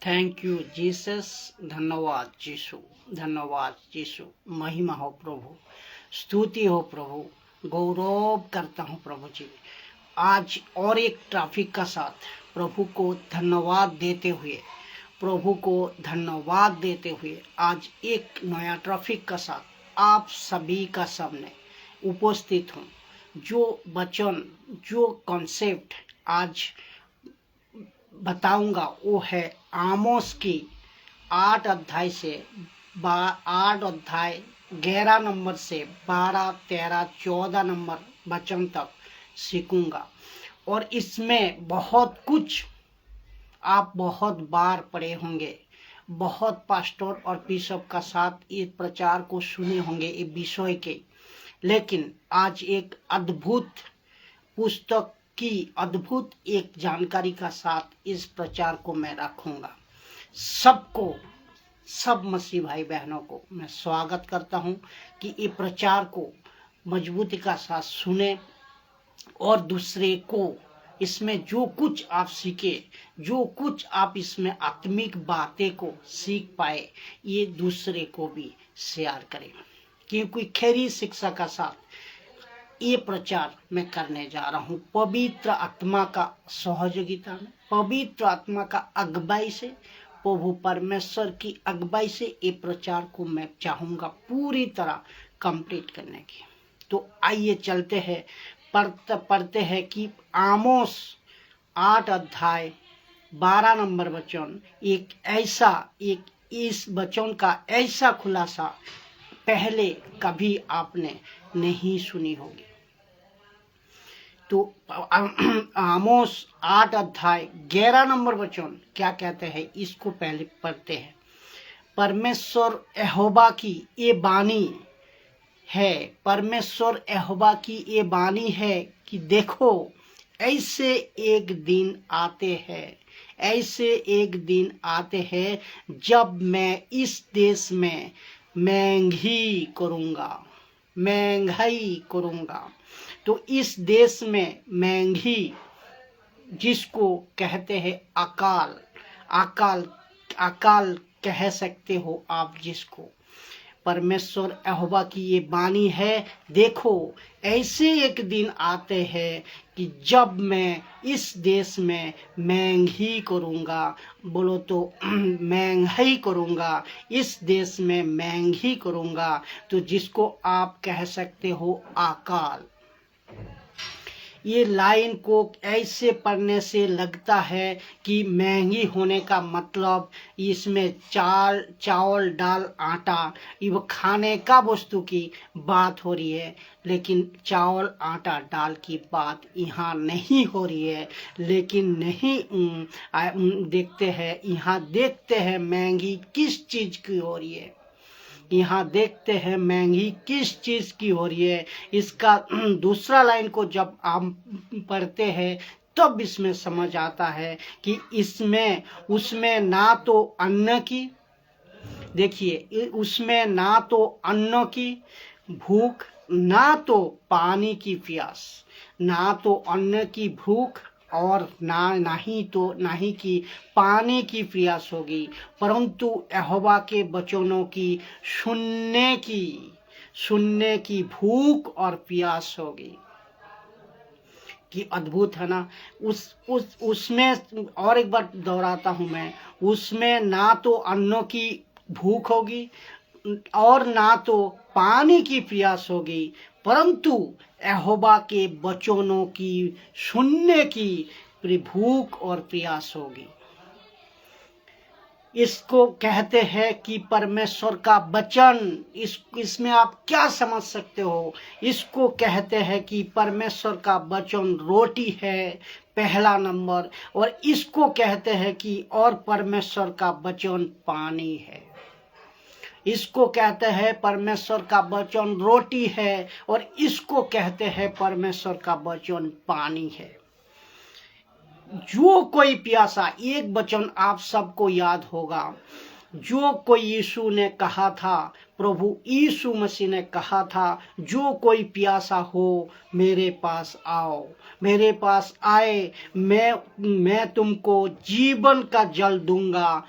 Thank you Jesus. धन्यवाद यीशु, धन्यवाद यीशु। महिमा हो प्रभु, स्तुति हो प्रभु, गौरव करता हूँ प्रभु जी। आज और एक ट्रैफिक का साथ प्रभु को धन्यवाद देते हुए, प्रभु को धन्यवाद देते हुए आज एक नया ट्रैफिक का साथ आप सभी का सामने उपस्थित हूँ। जो वचन, जो कॉन्सेप्ट आज बताऊंगा वो है आमोस की 8 अध्याय से 8 अध्याय 11 नंबर से 12, 13, 14 नंबर वचन तक सीखूंगा। और इसमें बहुत कुछ आप बहुत बार पढ़े होंगे, बहुत पास्टर और बिशप का साथ इस प्रचार को सुने होंगे ये विषय के, लेकिन आज एक अद्भुत पुस्तक की अद्भुत एक जानकारी का साथ इस प्रचार को मैं रखूंगा। सबको, सब मसीह भाई बहनों को मैं स्वागत करता हूं कि ये प्रचार को मजबूती का साथ सुने और दूसरे को इसमें जो कुछ आप सीखे, जो कुछ आप इसमें आत्मिक बातें को सीख पाए, ये दूसरे को भी शेयर करें, क्योंकि खरी शिक्षा का साथ ये प्रचार मैं करने जा रहा हूँ पवित्र आत्मा का सहयोगिता में, पवित्र आत्मा का अगुवाई से, प्रभु परमेश्वर की अगुवाई से ये प्रचार को मैं चाहूँगा पूरी तरह कंप्लीट करने की। तो आइए चलते हैं, पढ़ते हैं कि आमोस 8 अध्याय 12 नंबर वचन एक इस वचन का ऐसा खुलासा पहले कभी आपने नहीं सुनी होगी। तो आमोस 8 अध्याय 11 नंबर वचन क्या कहते हैं, इसको पहले पढ़ते हैं। परमेश्वर यहोवा की ये वाणी है, परमेश्वर यहोवा की ये वाणी है कि देखो ऐसे एक दिन आते हैं, ऐसे एक दिन आते हैं जब मैं इस देश में महंगाई करूंगा। तो इस देश में महंगाई जिसको कहते हैं अकाल कह सकते हो आप, जिसको परमेश्वर यहोवा की ये वाणी है, देखो ऐसे एक दिन आते हैं कि जब मैं इस देश में महंगाई करूंगा। बोलो तो महंगाई करूंगा, इस देश में महंगाई करूंगा। तो जिसको आप कह सकते हो अकाल। ये लाइन को ऐसे पढ़ने से लगता है कि महंगी होने का मतलब इसमें चावल दाल आटा, ये वो खाने का वस्तु की बात हो रही है, लेकिन चावल आटा दाल की बात यहाँ नहीं हो रही है। लेकिन नहीं देखते हैं महंगी किस चीज़ की हो रही है, यहाँ देखते हैं महंगी किस चीज़ की हो रही है। इसका दूसरा लाइन को जब आप पढ़ते हैं तब इसमें समझ आता है कि इसमें उसमें ना तो अन्न की, देखिए उसमें ना तो अन्न की भूख, ना तो पानी की प्यास, ना तो अन्न की भूख और ना ही कि पानी की प्यास होगी, परंतु यहोवा के वचनों की सुनने की भूख और प्यास होगी। कि अद्भुत है ना। उसमें और एक बार दोहराता हूँ मैं, उसमें ना तो अन्नों की भूख होगी और ना तो पानी की प्यास होगी, परंतु यहोवा के वचनों की सुनने की भूख और प्यास होगी। इसको कहते हैं कि परमेश्वर का वचन, इसमें आप क्या समझ सकते हो? इसको कहते हैं कि परमेश्वर का वचन रोटी है पहला नंबर, और इसको कहते हैं कि और परमेश्वर का वचन पानी है। इसको कहते हैं परमेश्वर का वचन रोटी है और इसको कहते हैं परमेश्वर का वचन पानी है। जो कोई प्यासा, एक वचन आप सबको याद होगा, जो कोई यीशु ने कहा था, प्रभु यीशु मसीह ने कहा था, जो कोई प्यासा हो मेरे पास आओ, मेरे पास आए, मैं तुमको जीवन का जल दूंगा।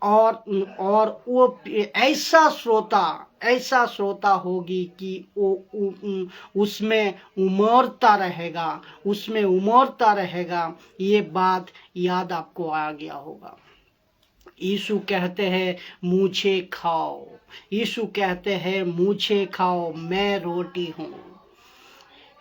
और वो ऐसा श्रोता होगी कि वो उसमें उमड़ता रहेगा। ये बात याद आपको आ गया होगा। यीशु कहते हैं मुझे खाओ, यीशु कहते हैं मुझे खाओ, मैं रोटी हूँ।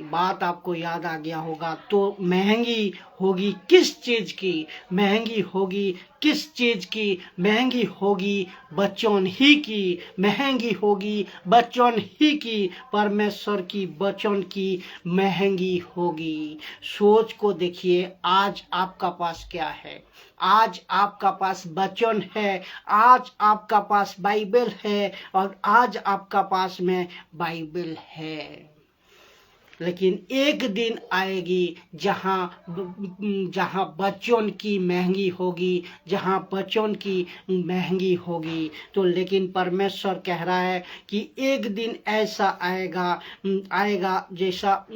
बात आपको याद आ गया होगा। तो महंगी होगी किस चीज की? महंगी होगी किस चीज की? महंगी होगी वचन ही की, महंगी होगी वचन ही की, परमेश्वर की वचन की महंगी होगी। सोच को देखिए, आज आपका पास क्या है? आज आपका पास वचन है, आज आपका पास बाइबल है, और आज आपका पास में बाइबल है। लेकिन एक दिन आएगी जहाँ वचन की महंगी होगी, जहाँ वचन की महंगी होगी। तो लेकिन परमेश्वर कह रहा है कि एक दिन ऐसा आएगा जैसा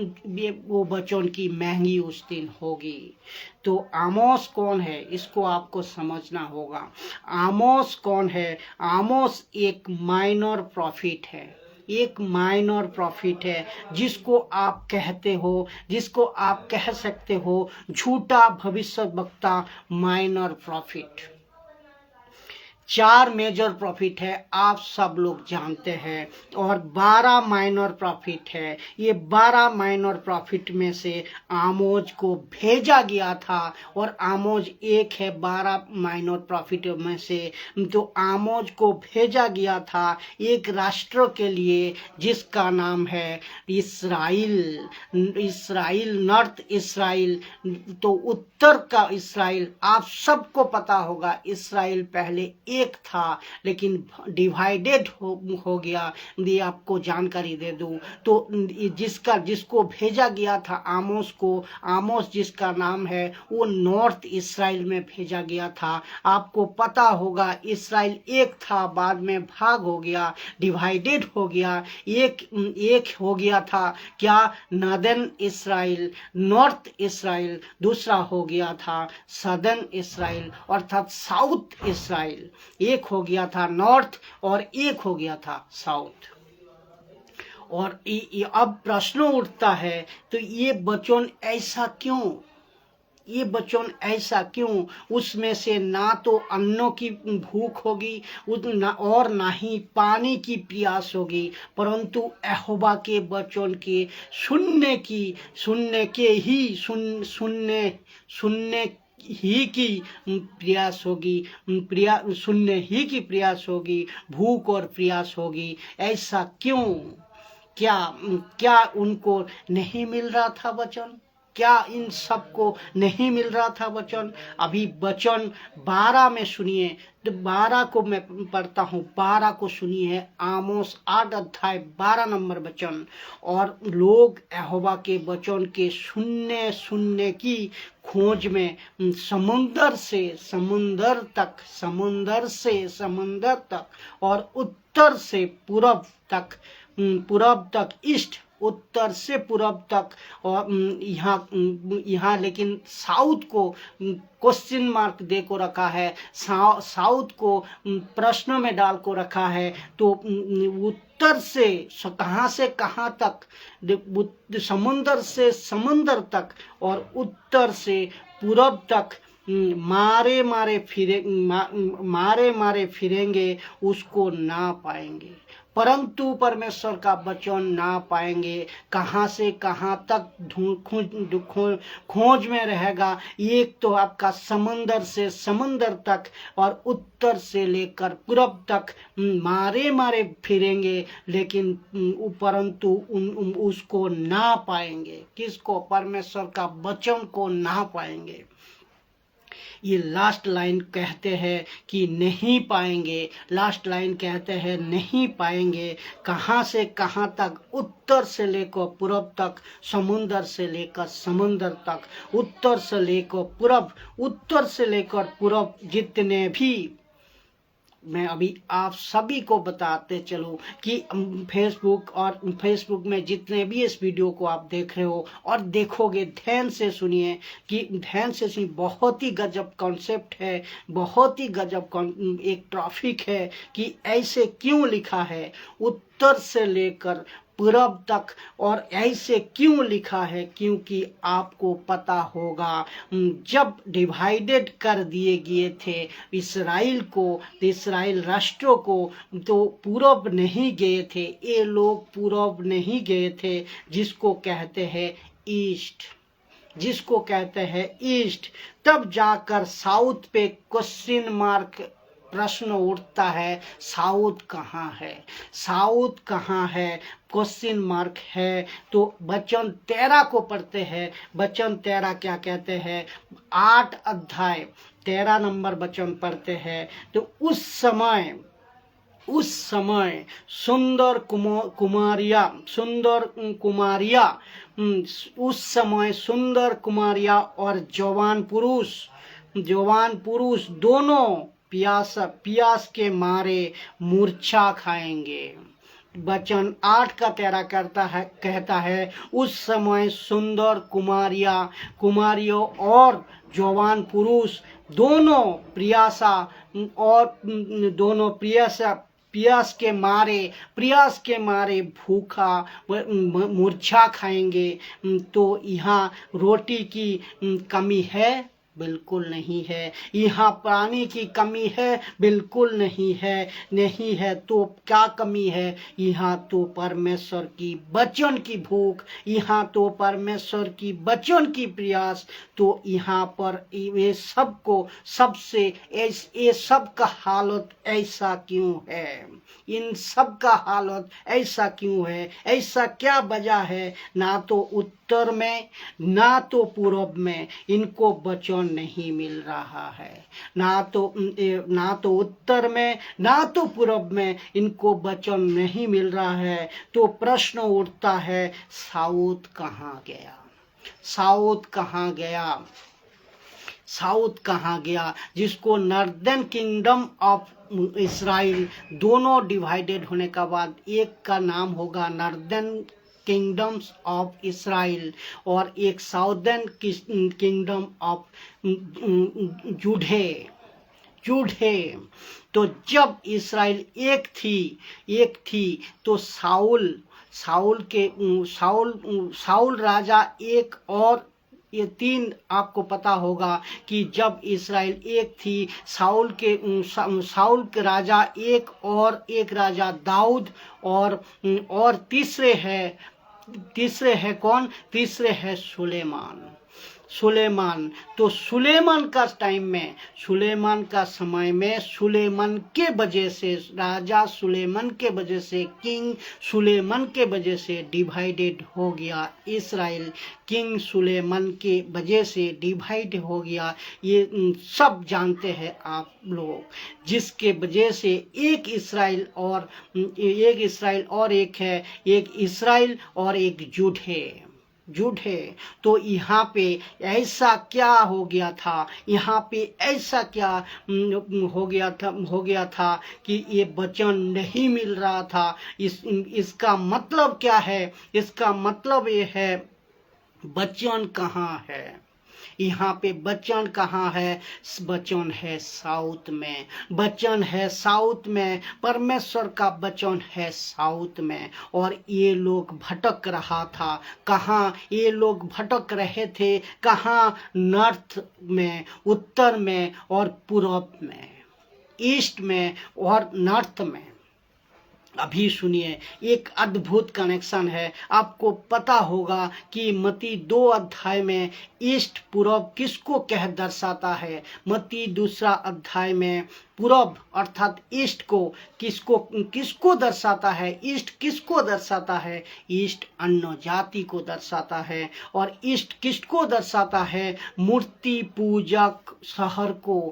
वो वचन की महंगी उस दिन होगी। तो आमोस कौन है, इसको आपको समझना होगा। आमोस कौन है? आमोस एक माइनर प्रॉफिट है, एक माइनर प्रॉफिट है, जिसको आप कहते हो, जिसको आप कह सकते हो झूठा भविष्यवक्ता, माइनर प्रॉफिट। 4 मेजर प्रॉफिट है, आप सब लोग जानते हैं, और 12 माइनर प्रॉफिट है। ये 12 माइनर प्रॉफिट में से आमोज को भेजा गया था, और आमोज एक है 12 माइनर प्रॉफिट में से। तो आमोज को भेजा गया था एक राष्ट्र के लिए जिसका नाम है इसराइल। नॉर्थ इसराइल, तो उत्तर का इसराइल। आप सबको पता होगा इसराइल पहले एक था, लेकिन डिवाइडेड हो गया। ये आपको जानकारी दे दूं तो जिसको भेजा गया था आमोस को, आमोस जिसका नाम है, वो नॉर्थ इसराइल में भेजा गया था। आपको पता होगा इसराइल एक था, बाद में भाग हो गया, डिवाइडेड हो गया। एक हो गया था क्या? Northern Israel, north Israel. दूसरा हो गया था सदर्न इसराइल, अर्थात साउथ इसराइल। एक हो गया था नॉर्थ और एक हो गया था साउथ। और अब प्रश्न उठता है, तो ये वचन ऐसा क्यों? ये वचन ऐसा क्यों? उसमें से ना तो अन्नों की भूख होगी और ना ही पानी की प्यास होगी, परंतु यहोवा के वचन के सुनने ही की प्रयास होगी, सुनने ही की प्रयास होगी, भूख और प्रयास होगी। ऐसा क्यों? क्या उनको नहीं मिल रहा था वचन? क्या इन सबको नहीं मिल रहा था वचन? अभी वचन 12 में सुनिए, तो 12 को मैं पढ़ता हूँ, 12 को सुनिए। आमोस 8 अध्याय 12 नंबर वचन। और लोग यहोवा के वचन के सुनने की खोज में समुंदर से समुंदर तक और उत्तर से पूरब तक, ईस्ट उत्तर से पूरब तक, और यहाँ लेकिन साउथ को क्वेश्चन मार्क दे को रखा है, साउथ को प्रश्न में डाल को रखा है। तो उत्तर से कहाँ से कहाँ तक? समुंदर से समुंदर तक और उत्तर से पूरब तक मारे फिरेंगे, उसको ना पाएंगे, परंतु परमेश्वर का वचन ना पाएंगे। कहाँ से कहाँ तक खोज में रहेगा? एक तो आपका समंदर से समंदर तक और उत्तर से लेकर पूरब तक मारे फिरेंगे, लेकिन परंतु उसको ना पाएंगे। किसको? परमेश्वर का वचन को ना पाएंगे। ये लास्ट लाइन कहते हैं कि नहीं पाएंगे, लास्ट लाइन कहते हैं नहीं पाएंगे। कहाँ से कहाँ तक? उत्तर से लेकर पूरब तक, समुंदर से लेकर समुंदर तक, उत्तर से लेकर पूरब जितने भी मैं अभी आप सभी को बताते चलूं कि फेसबुक में जितने भी इस वीडियो को आप देख रहे हो और देखोगे, ध्यान से सुनिए बहुत ही गजब कॉन्सेप्ट है, बहुत ही गजब एक टॉपिक है कि ऐसे क्यों लिखा है उत्तर से लेकर पूरब तक, और ऐसे क्यों लिखा है क्योंकि आपको पता होगा जब डिवाइडेड कर दिए गए थे इसराइल राष्ट्रों को, तो पूरब नहीं गए थे ये लोग, पूरब नहीं गए थे जिसको कहते हैं ईस्ट, तब जाकर साउथ पे क्वेश्चन मार्क प्रश्न उठता है, साउथ कहाँ है क्वेश्चन मार्क है। तो वचन 13 को पढ़ते हैं। वचन 13 क्या कहते हैं, 8 अध्याय 13 नंबर वचन पढ़ते हैं। तो उस समय सुंदर कुमारिया और जवान पुरुष दोनों प्यास के मारे मूर्छा खाएंगे। वचन 8 का 13 कहता है उस समय सुंदर कुमारियों और जवान पुरुष दोनों प्यास के मारे भूखा मूर्छा खाएंगे। तो यहाँ रोटी की कमी है? बिल्कुल नहीं है। यहाँ पानी की कमी है? बिल्कुल नहीं है। तो क्या कमी है? यहाँ तो परमेश्वर की वचन की भूख, यहाँ तो परमेश्वर की वचन की प्रयास। तो यहाँ पर ये सब का हालत ऐसा क्यों है? इन सब का हालत ऐसा क्यों है? ऐसा क्या वजह है? ना तो उत्तर में ना तो पूर्व में इनको वचन नहीं मिल रहा है, ना तो उत्तर में ना तो पूर्व में इनको वचन नहीं मिल रहा है। तो प्रश्न उठता है, साउथ कहाँ गया? जिसको नॉर्दर्न किंगडम ऑफ इसराइल, दोनों डिवाइडेड होने के बाद एक का नाम होगा नॉर्दर्न किंगडम्स ऑफ इसराइल और एक साउदर्न किंगडम ऑफ जूडे। तो जब इसराइल एक थी तो साउल राजा एक, और ये 3 आपको पता होगा कि जब इसराइल एक थी, साउल के राजा एक, और एक राजा दाऊद, और तीसरे है कौन? तीसरे है सुलेमान। तो सुलेमान का समय में सुलेमान के वजह से, राजा सुलेमान के वजह से, किंग सुलेमान के वजह से डिवाइडेड हो गया इसराइल। किंग सुलेमान के वजह से डिवाइड हो गया, ये सब जानते हैं आप लोग, जिसके वजह से एक इसराइल और एक जुड़ है। तो यहाँ पे ऐसा क्या हो गया था? हो गया था कि ये वचन नहीं मिल रहा था। इसका मतलब क्या है? इसका मतलब ये है, वचन कहाँ है? यहाँ पे वचन कहाँ है? वचन है साउथ में, परमेश्वर का वचन है साउथ में। और ये लोग भटक रहा था। कहाँ ये लोग भटक रहे थे? कहाँ? नॉर्थ में, उत्तर में और पूर्व में, ईस्ट में और नॉर्थ में। अभी सुनिए, एक अद्भुत कनेक्शन है। आपको पता होगा कि मत्ती 2 अध्याय में ईस्ट पूर्व किसको कह दर्शाता है? मत्ती 2 अध्याय में पूर्व अर्थात ईस्ट को किसको दर्शाता है? ईस्ट किसको दर्शाता है? ईस्ट अन्य जाति को दर्शाता है। और ईस्ट किसको दर्शाता है? मूर्ति पूजक शहर को,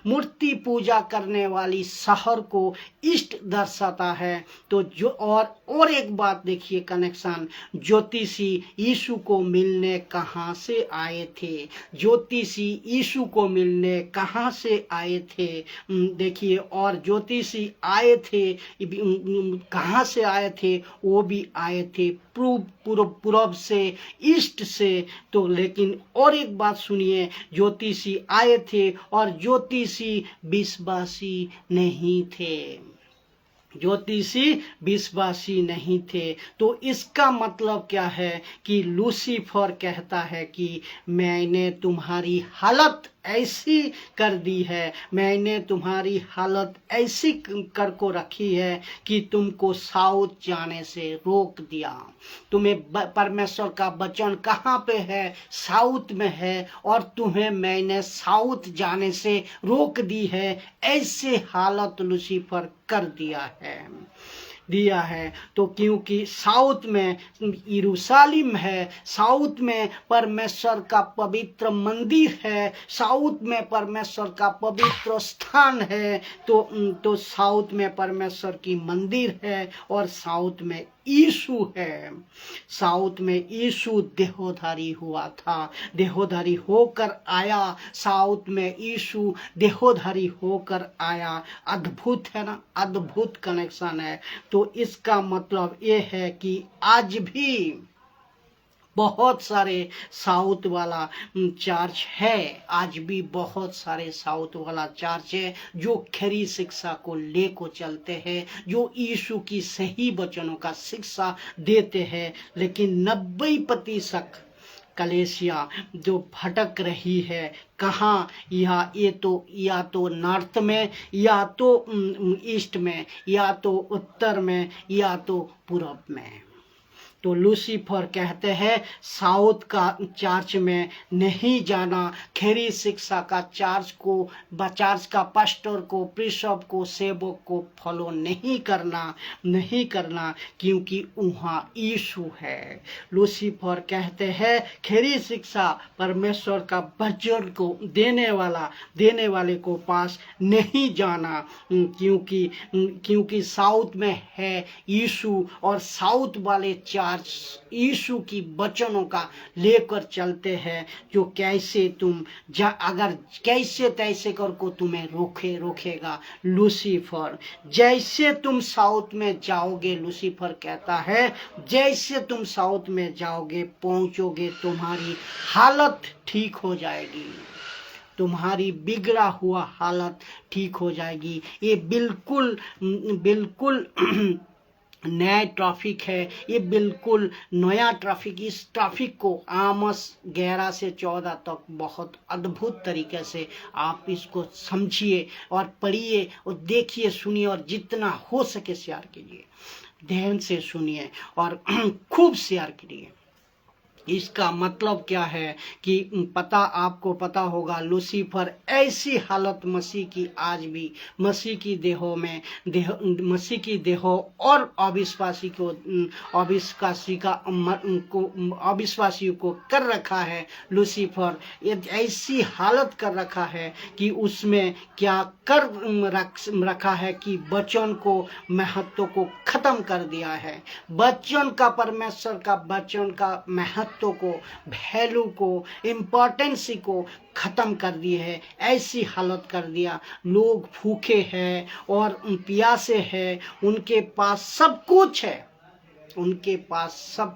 मूर्ति पूजा करने वाली शहर को ईस्ट दर्शाता है। तो जो और एक बात देखिए कनेक्शन, ज्योतिषी यीशु को मिलने कहाँ से आए थे? ज्योतिषी यीशु को मिलने कहाँ से आए थे, देखिए, और ज्योतिषी आए थे, कहाँ से आए थे, वो भी आए थे पूर्व से, ईस्ट से। तो लेकिन और एक बात सुनिए, ज्योतिषी आए थे और ज्योतिषी विश्वासी नहीं थे, ज्योतिषी विश्वासी नहीं थे। तो इसका मतलब क्या है कि लूसीफर कहता है कि मैंने तुम्हारी हालत ऐसी कर दी है, मैंने तुम्हारी हालत ऐसी कर को रखी है कि तुमको साउथ जाने से रोक दिया। तुम्हें परमेश्वर का वचन कहाँ पे है, साउथ में है, और तुम्हें मैंने साउथ जाने से रोक दी है। ऐसे हालत लूसीफर कर दिया है। तो क्योंकि साउथ में यरूशलेम है, साउथ में परमेश्वर का पवित्र मंदिर है, साउथ में परमेश्वर का पवित्र स्थान है, तो साउथ में परमेश्वर की मंदिर है, और साउथ में यीशु है। साउथ में यीशु देहोधारी हुआ था, देहोधारी होकर आया, साउथ में यीशु देहोधारी होकर आया। अद्भुत है ना, अद्भुत कनेक्शन है। तो इसका मतलब ये है कि आज भी बहुत सारे साउथ वाला चर्च है, आज भी बहुत सारे साउथ वाला चर्च है जो खरी शिक्षा को ले को चलते हैं, जो यीशु की सही वचनों का शिक्षा देते हैं। लेकिन 90% कलेसिया जो भटक रही है, कहाँ, या तो नॉर्थ में, या तो ईस्ट में, या तो उत्तर में, या तो पूरब में। तो लूसीफर कहते हैं साउथ का चर्च में नहीं जाना, खरी शिक्षा का चर्च का पास्टर को, प्रिशप को, सेवक को फॉलो नहीं करना, क्योंकि वहाँ यीशु है। लूसीफर कहते हैं खरी शिक्षा परमेश्वर का वचन को देने वाले को पास नहीं जाना, क्योंकि साउथ में है यीशु, और साउथ वाले चर्च यीशु की वचनों का लेकर चलते हैं, जो कैसे तुम अगर कैसे तैसे कर को तुम्हें रोकेगा लूसीफर। जैसे तुम साउथ में जाओगे, लूसीफर कहता है जैसे तुम साउथ में जाओगे, पहुंचोगे, तुम्हारी हालत ठीक हो जाएगी, तुम्हारी बिगड़ा हुआ हालत ठीक हो जाएगी। ये बिल्कुल नया ट्रैफिक है, ये बिल्कुल नया ट्रैफिक। इस ट्रैफिक को आमोस 11 से 14 तक बहुत अद्भुत तरीके से आप इसको समझिए और पढ़िए और देखिए, सुनिए, और जितना हो सके शेयर कीजिए, ध्यान से सुनिए और खूब शेयर कीजिए। इसका मतलब क्या है कि आपको पता होगा, लूसीफर ऐसी हालत मसीह की आज भी, मसीह की देहों और अविश्वासियों को कर रखा है। लूसीफर ऐसी हालत कर रखा है कि उसमें क्या कर रखा है कि वचन को, महत्व को खत्म कर दिया है। वचन का, परमेश्वर का वचन का महत्व को, वैल्यू को, इम्पोर्टेंस को खत्म कर दिए है। ऐसी हालत कर दिया, लोग भूखे हैं और प्यासे हैं, उनके पास सब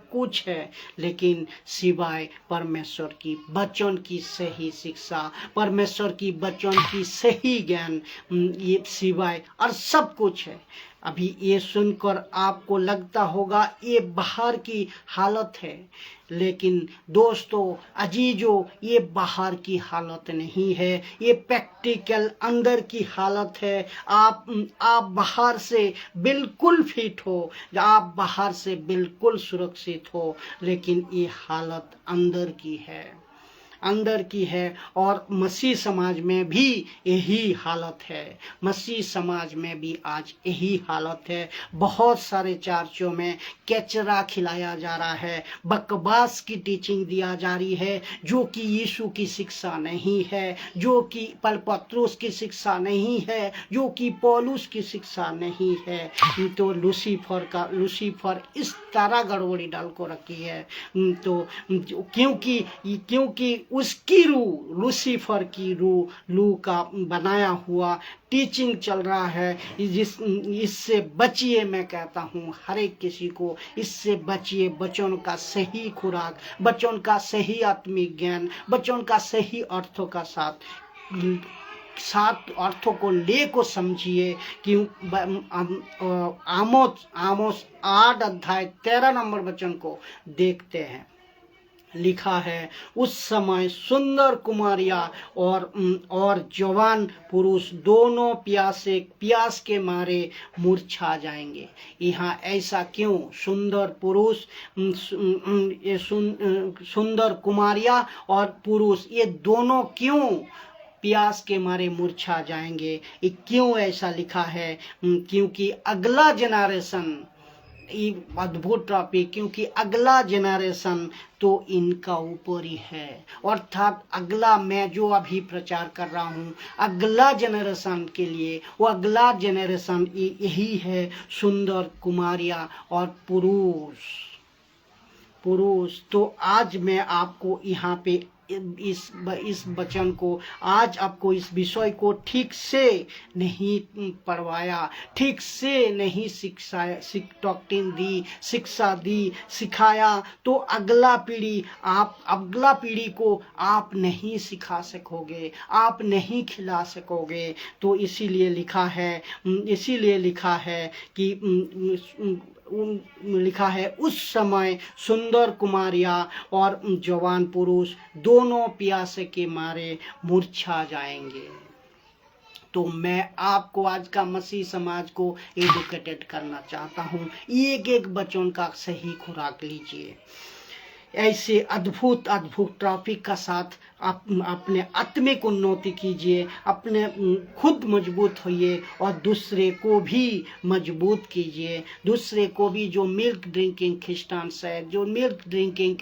कुछ है, लेकिन सिवाय परमेश्वर की वचन की सही शिक्षा, परमेश्वर की वचन की सही ज्ञान, ये सिवाय और सब कुछ है। अभी ये सुनकर आपको लगता होगा ये बाहर की हालत है, लेकिन दोस्तों, अजीजों, ये बाहर की हालत नहीं है, ये प्रैक्टिकल अंदर की हालत है। आप बाहर से बिल्कुल फिट हो, आप बाहर से बिल्कुल सुरक्षित हो, लेकिन ये हालत अंदर की है। और मसीह समाज में भी यही हालत है, मसीह समाज में भी आज यही हालत है। बहुत सारे चर्चों में कचरा खिलाया जा रहा है, बकवास की टीचिंग दिया जा रही है, जो कि यीशु की शिक्षा नहीं है, जो कि पतरस की शिक्षा नहीं है, जो कि पौलुस की शिक्षा नहीं है। तो लूसीफर इस तरह गड़बड़ी डाल को रखी है। तो क्योंकि उसकी रूह, लूसीफर की रूह का बनाया हुआ टीचिंग चल रहा है। इससे बचिए, मैं कहता हूँ हर एक किसी को इससे बचिए। बच्चों का सही खुराक, बच्चों का सही आत्मिक ज्ञान, बच्चों का सही अर्थों का सात अर्थों को ले को समझिए। कि आमोस 8 अध्याय 13 नंबर वचन को देखते हैं। लिखा है, उस समय सुंदर कुमारियां और जवान पुरुष दोनों प्यास के मारे मूर्छा जाएंगे। यहाँ ऐसा क्यों? सुंदर पुरुष, सुंदर कुमारियां और पुरुष, ये दोनों क्यों प्यास के मारे मूर्छा जाएंगे? ये क्यों ऐसा लिखा है? क्योंकि अगला जनरेशन, अद्भुत टॉपिक, क्योंकि अगला जनरेशन तो इनका ऊपर ही है। अर्थात अगला, मैं जो अभी प्रचार कर रहा हूँ, अगला जनरेशन के लिए वो अगला जनरेशन यही है, सुंदर कुमारियां और पुरुष। तो आज मैं आपको यहाँ पे इस वचन को, आज आपको इस विषय को ठीक से नहीं पढ़वाया, ठीक से नहीं शिक्षा दी, सिखाया, तो अगला पीढ़ी को आप नहीं सिखा सकोगे, आप नहीं खिला सकोगे। तो इसीलिए लिखा है कि लिखा है, उस समय सुंदर कुमारियां और जवान पुरुष दोनों प्यासे के मारे मूर्छा जाएंगे। तो मैं आपको, आज का मसीह समाज को एडुकेटेड करना चाहता हूँ। एक वचन का सही खुराक लीजिए। ऐसे अद्भुत टॉपिक का साथ आप अपने आत्मिक उन्नति कीजिए, अपने खुद मजबूत होइए और दूसरे को भी मजबूत कीजिए। दूसरे को भी, जो मिल्क ड्रिंकिंग क्रिश्चियंस है, जो मिल्क ड्रिंकिंग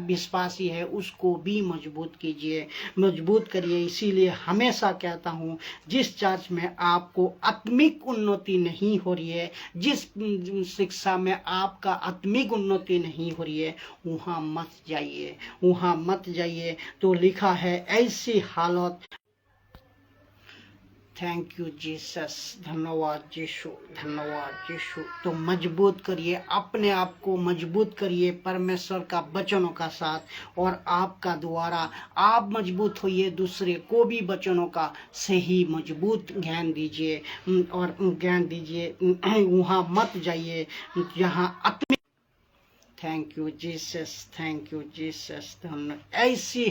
विश्वासी है, उसको भी मजबूत कीजिए, मजबूत करिए। इसीलिए हमेशा कहता हूँ, जिस चर्च में आपको आत्मिक उन्नति नहीं हो रही है, जिस शिक्षा में आपका आत्मिक उन्नति नहीं हो रही है, वहाँ मत जाइए। तो लिखा है, ऐसी हालत। थैंक यू जीसस, धन्यवाद यीशु, धन्यवाद यीशु। तो मजबूत करिए, अपने आप को मजबूत करिए परमेश्वर का वचनों का साथ, और आपका द्वारा आप मजबूत होइए, दूसरे को भी वचनों का सही मजबूत ज्ञान दीजिए, और ज्ञान दीजिए। वहाँ मत जाइए जहाँ आत्मिक। Thank you Jesus, thank you Jesus. ऐसी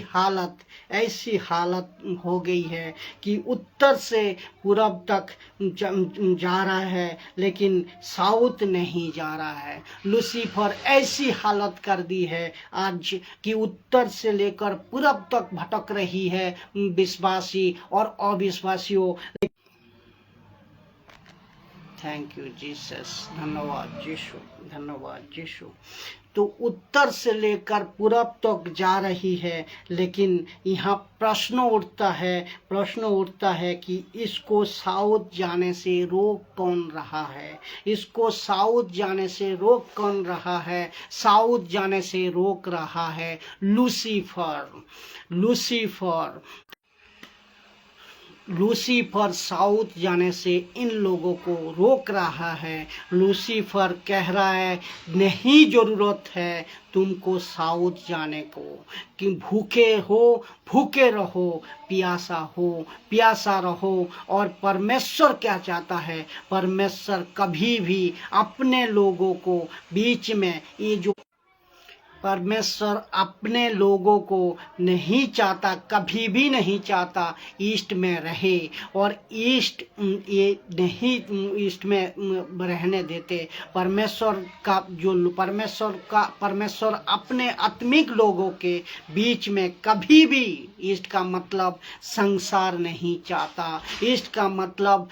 हालत हो गई है कि उत्तर से पूरब तक जा रहा है, लेकिन साउथ नहीं जा रहा है। लूसीफर ऐसी हालत कर दी है आज कि उत्तर से लेकर पूरब तक भटक रही है विश्वासी और अविश्वासियों। थैंक यू जीसस, धन्यवाद यीशु, धन्यवाद यीशु। तो उत्तर से लेकर पूरब तक जा रही है, लेकिन यहाँ प्रश्न उठता है कि इसको साउथ जाने से रोक कौन रहा है? इसको साउथ जाने से रोक कौन रहा है? साउथ जाने से रोक रहा है लूसीफर साउथ जाने से इन लोगों को रोक रहा है। लूसीफर कह रहा है, नहीं जरूरत है तुमको साउथ जाने को, कि भूखे रहो, प्यासा रहो। और परमेश्वर क्या चाहता है? परमेश्वर कभी भी अपने लोगों को बीच में, परमेश्वर अपने लोगों को नहीं चाहता, कभी भी नहीं चाहता ईस्ट में रहे, और ईस्ट में रहने देते। परमेश्वर अपने आत्मिक लोगों के बीच में कभी भी, ईस्ट का मतलब संसार नहीं चाहता। ईस्ट का मतलब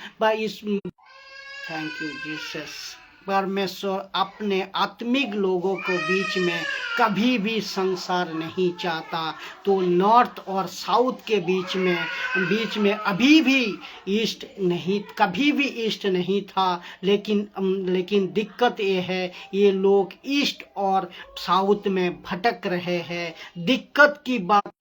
थैंक यू जीसस। परमेश्वर अपने आत्मिक लोगों को बीच में कभी भी संसार नहीं चाहता। तो नॉर्थ और साउथ के बीच में अभी भी कभी भी ईस्ट नहीं था। लेकिन दिक्कत ये है, ये लोग ईस्ट और साउथ में भटक रहे हैं। दिक्कत की बात